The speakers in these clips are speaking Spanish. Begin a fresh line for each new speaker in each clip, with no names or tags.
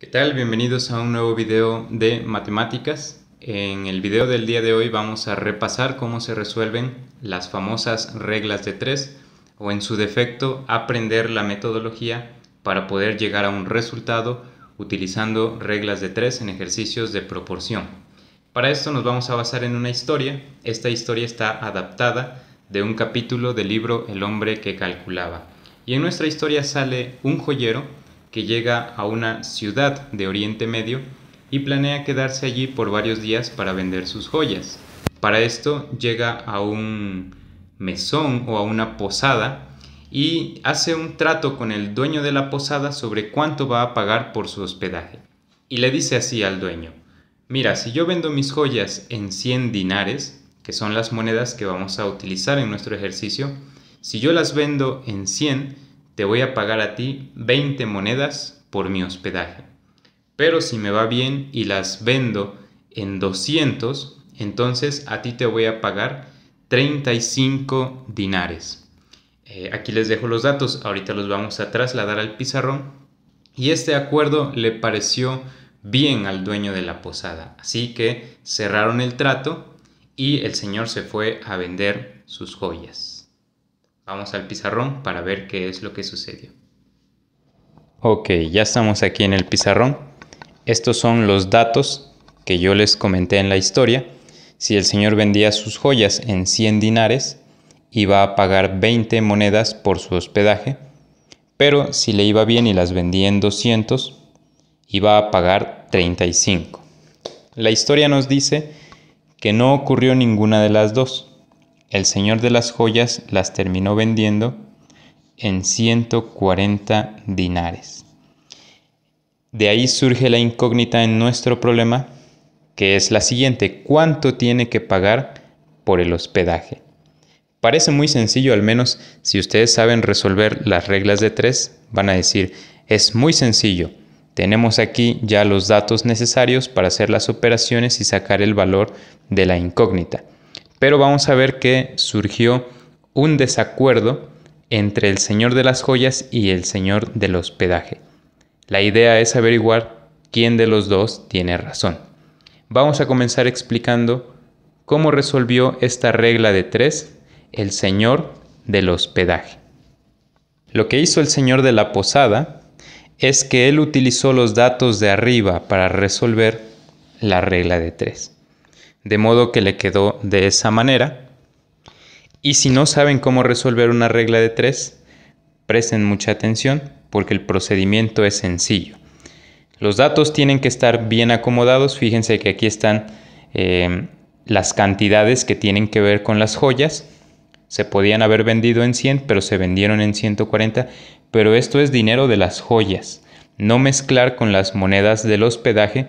¿Qué tal? Bienvenidos a un nuevo video de matemáticas. En el video del día de hoy vamos a repasar cómo se resuelven las famosas reglas de 3 o en su defecto aprender la metodología para poder llegar a un resultado utilizando reglas de 3 en ejercicios de proporción. Para esto nos vamos a basar en una historia. Esta historia está adaptada de un capítulo del libro El hombre que calculaba. Y en nuestra historia sale un joyero que llega a una ciudad de Oriente Medio y planea quedarse allí por varios días para vender sus joyas. Para esto llega a un mesón o a una posada y hace un trato con el dueño de la posada sobre cuánto va a pagar por su hospedaje. Y le dice así al dueño: mira, si yo vendo mis joyas en 100 dinares, que son las monedas que vamos a utilizar en nuestro ejercicio, si yo las vendo en 100, te voy a pagar a ti 20 monedas por mi hospedaje. Pero si me va bien y las vendo en 200, entonces a ti te voy a pagar 35 dinares. Aquí les dejo los datos, ahorita los vamos a trasladar al pizarrón. Y este acuerdo le pareció bien al dueño de la posada, así que cerraron el trato y el señor se fue a vender sus joyas. Vamos al pizarrón para ver qué es lo que sucedió. Ok, ya estamos aquí en el pizarrón. Estos son los datos que yo les comenté en la historia. Si el señor vendía sus joyas en 100 dinares, iba a pagar 20 monedas por su hospedaje. Pero si le iba bien y las vendía en 200, iba a pagar 35. La historia nos dice que no ocurrió ninguna de las dos. El señor de las joyas las terminó vendiendo en 140 dinares. De ahí surge la incógnita en nuestro problema, que es la siguiente: ¿cuánto tiene que pagar por el hospedaje? Parece muy sencillo, al menos si ustedes saben resolver las reglas de 3, van a decir, es muy sencillo. Tenemos aquí ya los datos necesarios para hacer las operaciones y sacar el valor de la incógnita. Pero vamos a ver que surgió un desacuerdo entre el señor de las joyas y el señor del hospedaje. La idea es averiguar quién de los dos tiene razón. Vamos a comenzar explicando cómo resolvió esta regla de 3 el señor del hospedaje. Lo que hizo el señor de la posada es que él utilizó los datos de arriba para resolver la regla de 3. De modo que le quedó de esa manera. Y si no saben cómo resolver una regla de 3, presten mucha atención porque el procedimiento es sencillo. Los datos tienen que estar bien acomodados. Fíjense que aquí están las cantidades que tienen que ver con las joyas. Se podían haber vendido en 100, pero se vendieron en 140. Pero esto es dinero de las joyas. No mezclar con las monedas del hospedaje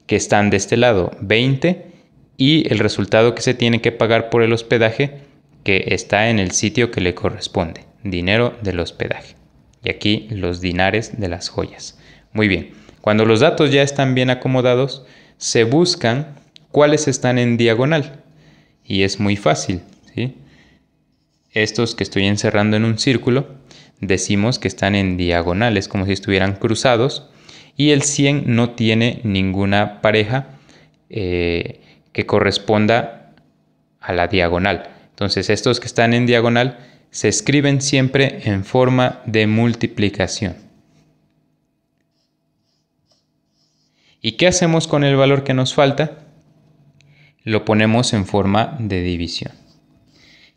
que están de este lado, 20. Y el resultado que se tiene que pagar por el hospedaje que está en el sitio que le corresponde, dinero del hospedaje. Y aquí los dinares de las joyas. Muy bien, cuando los datos ya están bien acomodados, se buscan cuáles están en diagonal. Y es muy fácil, ¿sí? Estos que estoy encerrando en un círculo, decimos que están en diagonales, como si estuvieran cruzados. Y el 100 no tiene ninguna pareja que corresponda a la diagonal. Entonces estos que están en diagonal se escriben siempre en forma de multiplicación. ¿Y qué hacemos con el valor que nos falta? Lo ponemos en forma de división.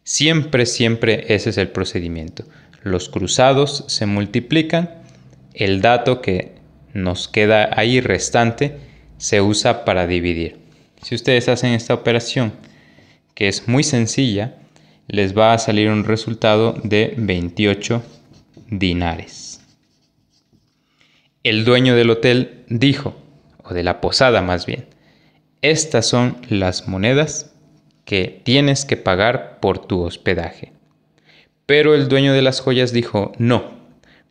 Siempre ese es el procedimiento. Los cruzados se multiplican, el dato que nos queda ahí restante se usa para dividir. Si ustedes hacen esta operación, que es muy sencilla, les va a salir un resultado de 28 dinares. El dueño del hotel dijo, o de la posada más bien, estas son las monedas que tienes que pagar por tu hospedaje. Pero el dueño de las joyas dijo, no,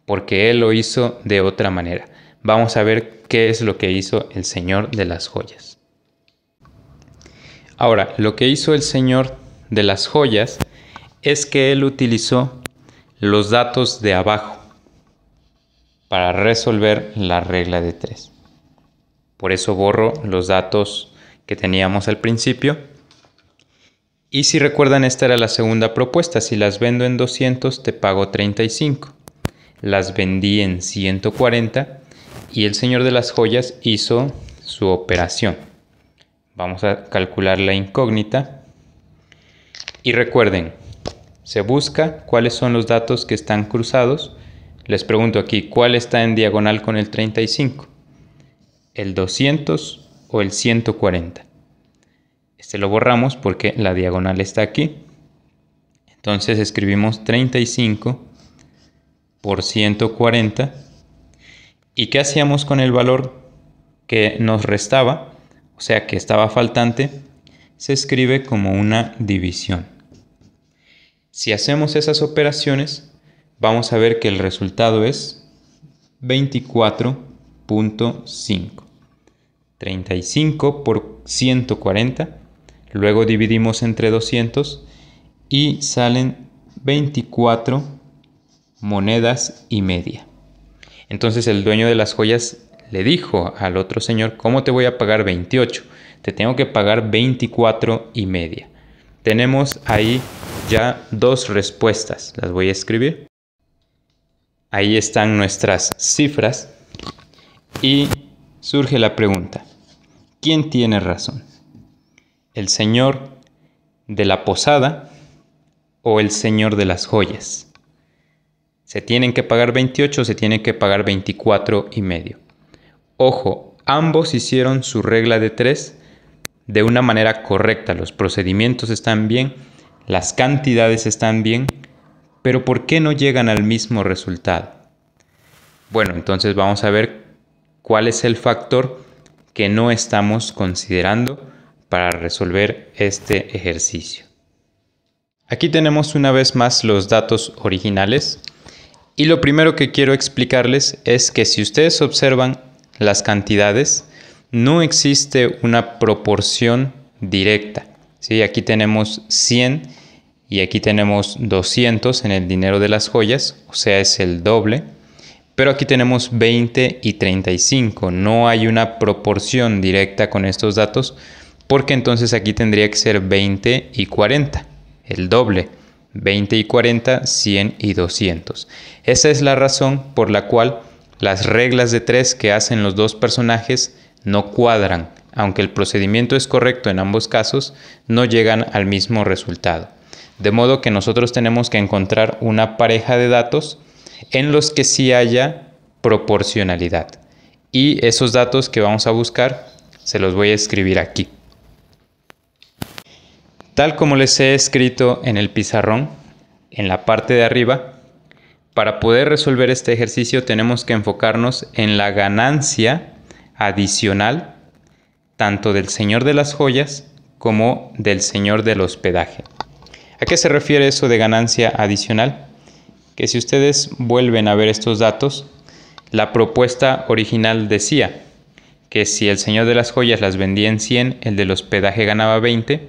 porque él lo hizo de otra manera. Vamos a ver qué es lo que hizo el señor de las joyas. Ahora, lo que hizo el señor de las joyas es que él utilizó los datos de abajo para resolver la regla de 3. Por eso borro los datos que teníamos al principio. Y si recuerdan, esta era la segunda propuesta. Si las vendo en 200, te pago 35. Las vendí en 140 y el señor de las joyas hizo su operación. Vamos a calcular la incógnita. Y recuerden, se busca cuáles son los datos que están cruzados. Les pregunto aquí, ¿cuál está en diagonal con el 35? ¿El 200 o el 140? Este lo borramos porque la diagonal está aquí. Entonces escribimos 35 por 140. ¿Y qué hacíamos con el valor que nos restaba? O sea, que estaba faltante. Se escribe como una división. Si hacemos esas operaciones, vamos a ver que el resultado es 24.5. 35 por 140. Luego dividimos entre 200 y salen 24 monedas y media. Entonces el dueño de las joyas le dijo al otro señor, ¿cómo te voy a pagar 28? Te tengo que pagar 24 y media. Tenemos ahí ya dos respuestas. Las voy a escribir. Ahí están nuestras cifras. Y surge la pregunta, ¿quién tiene razón? ¿El señor de la posada o el señor de las joyas? ¿Se tienen que pagar 28 o se tienen que pagar 24 y medio? Ojo, ambos hicieron su regla de 3 de una manera correcta. Los procedimientos están bien, las cantidades están bien, pero ¿por qué no llegan al mismo resultado? Bueno, entonces vamos a ver cuál es el factor que no estamos considerando para resolver este ejercicio. Aquí tenemos una vez más los datos originales y lo primero que quiero explicarles es que si ustedes observan las cantidades, no existe una proporción directa. ¿Sí? Aquí tenemos 100 y aquí tenemos 200 en el dinero de las joyas, o sea, es el doble. Pero aquí tenemos 20 y 35. No hay una proporción directa con estos datos, porque entonces aquí tendría que ser 20 y 40, el doble. 20 y 40, 100 y 200. Esa es la razón por la cual las reglas de 3 que hacen los dos personajes no cuadran. Aunque el procedimiento es correcto en ambos casos, no llegan al mismo resultado. De modo que nosotros tenemos que encontrar una pareja de datos en los que sí haya proporcionalidad. Y esos datos que vamos a buscar se los voy a escribir aquí. Tal como les he escrito en el pizarrón, en la parte de arriba, para poder resolver este ejercicio tenemos que enfocarnos en la ganancia adicional tanto del señor de las joyas como del señor del hospedaje. ¿A qué se refiere eso de ganancia adicional? Que si ustedes vuelven a ver estos datos, la propuesta original decía que si el señor de las joyas las vendía en 100, el del hospedaje ganaba 20,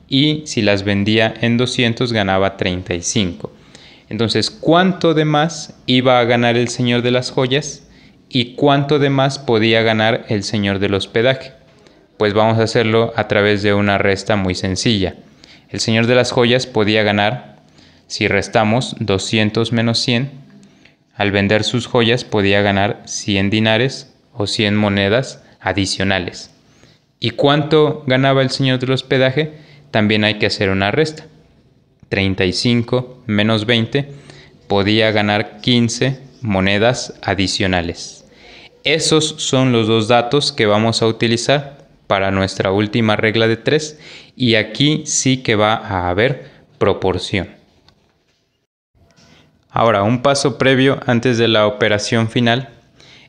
y si las vendía en 200 ganaba 35. Entonces, ¿cuánto de más iba a ganar el señor de las joyas y cuánto de más podía ganar el señor del hospedaje? Pues vamos a hacerlo a través de una resta muy sencilla. El señor de las joyas podía ganar, si restamos 200 menos 100, al vender sus joyas podía ganar 100 dinares o 100 monedas adicionales. ¿Y cuánto ganaba el señor del hospedaje? También hay que hacer una resta. 35 menos 20 podía ganar 15 monedas adicionales. Esos son los dos datos que vamos a utilizar para nuestra última regla de 3 y aquí sí que va a haber proporción. Ahora, un paso previo antes de la operación final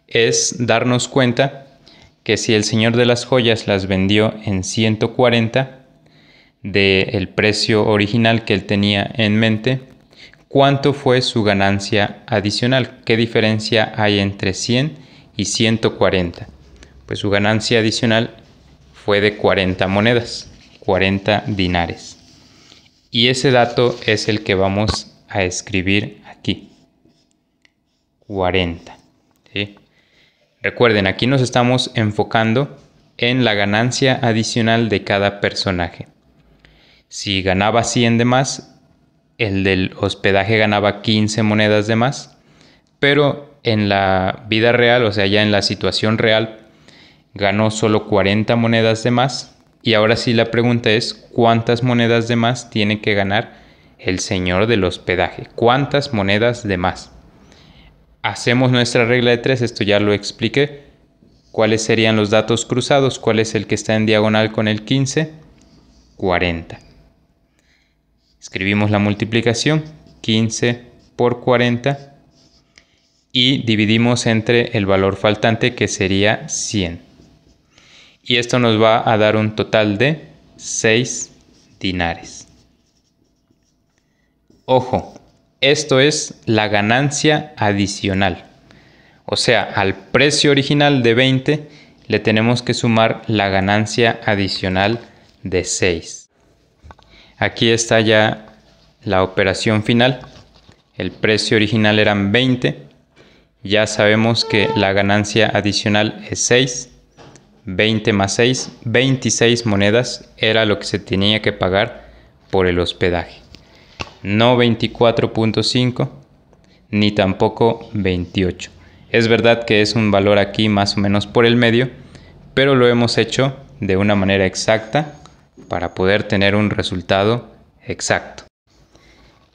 es darnos cuenta que si el señor de las joyas las vendió en 140 del precio original que él tenía en mente, ¿cuánto fue su ganancia adicional? ¿Qué diferencia hay entre 100 y 140? Pues su ganancia adicional fue de 40 monedas, 40 dinares. Y ese dato es el que vamos a escribir aquí. 40. ¿Sí? Recuerden, aquí nos estamos enfocando en la ganancia adicional de cada personaje. Si ganaba 100 de más, el del hospedaje ganaba 15 monedas de más, pero en la vida real, o sea, ya en la situación real, ganó solo 40 monedas de más. Y ahora sí la pregunta es, ¿cuántas monedas de más tiene que ganar el señor del hospedaje? ¿Cuántas monedas de más? Hacemos nuestra regla de 3, esto ya lo expliqué. ¿Cuáles serían los datos cruzados? ¿Cuál es el que está en diagonal con el 15? 40. Escribimos la multiplicación, 15 por 40, y dividimos entre el valor faltante, que sería 100. Y esto nos va a dar un total de 6 dinares. Ojo, esto es la ganancia adicional. O sea, al precio original de 20 le tenemos que sumar la ganancia adicional de 6. Aquí está ya la operación final. El precio original eran 20. Ya sabemos que la ganancia adicional es 6. 20 más 6, 26 monedas era lo que se tenía que pagar por el hospedaje. No 24.5 ni tampoco 28. Es verdad que es un valor aquí más o menos por el medio, pero lo hemos hecho de una manera exacta para poder tener un resultado exacto.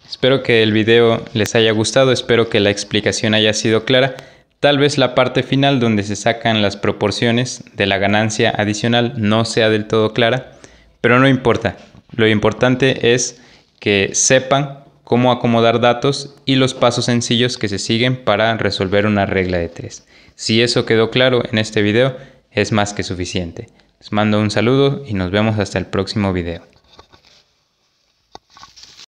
Espero que el video les haya gustado, espero que la explicación haya sido clara. Tal vez la parte final donde se sacan las proporciones de la ganancia adicional no sea del todo clara, pero no importa. Lo importante es que sepan cómo acomodar datos y los pasos sencillos que se siguen para resolver una regla de 3. Si eso quedó claro en este video, es más que suficiente. Les mando un saludo y nos vemos hasta el próximo video.